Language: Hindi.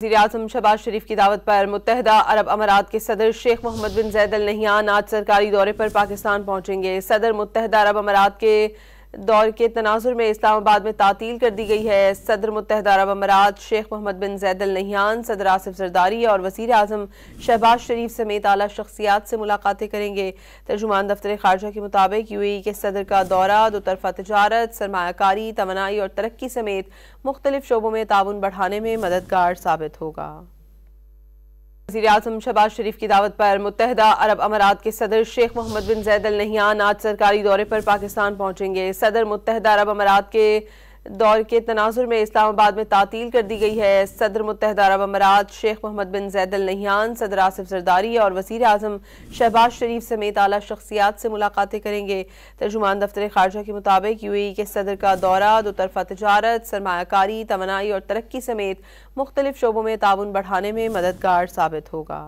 वज़ीर-ए-आज़म शहबाज शरीफ की दावत पर मुत्तहिदा अरब अमारात के सदर शेख मोहम्मद बिन ज़ायद अल नहयान आज सरकारी दौरे पर पाकिस्तान पहुंचेंगे। सदर मुत्तहिदा अरब अमारात के दौरे के तनाजुर में इस्लामाबाद में तातील कर दी गई है। सदर मुत्तहिदा अरब अमारात शेख मोहम्मद बिन ज़ायद अल नहयान, सदर आसिफ ज़रदारी और वज़ीर-ए-आज़म शहबाज शरीफ समेत आला शख्सियात से मुलाकातें करेंगे। तर्जुमान दफ्तर खारजा के मुताबिक यूएई के सदर का दौरा दो तरफा तजारत, सरमायाकारी, तवानाई और तरक्की समेत मुख्तलिफ शोबों में ताउन बढ़ाने में मददगार साबित होगा। वज़ीर-ए-आज़म शहबाज शरीफ की दावत पर मुत्तहिदा अरब अमारात के सदर शेख मोहम्मद बिन ज़ायद अल नहयान आज सरकारी दौरे पर पाकिस्तान पहुंचेंगे। सदर मुत्तहिदा अरब अमारात के दौरे के तनाजुर में इस्लामाबाद में तातील कर दी गई है। सदर मुत्तहिदा अरब अमारात शेख मोहम्मद बिन ज़ायद अल नहयान, सदर आसिफ ज़रदारी और वज़ीर-ए-आज़म शहबाज शरीफ समेत आला शख्सियात से मुलाकातें करेंगे। तर्जुमान दफ्तर खारजा के मुताबिक यूएई के सदर का दौरा दो तरफा तजारत, सरमायाकारी, तवानाई और तरक्की समेत मुख्तलिफ शोबों में ताउन बढ़ाने में मददगार साबित होगा।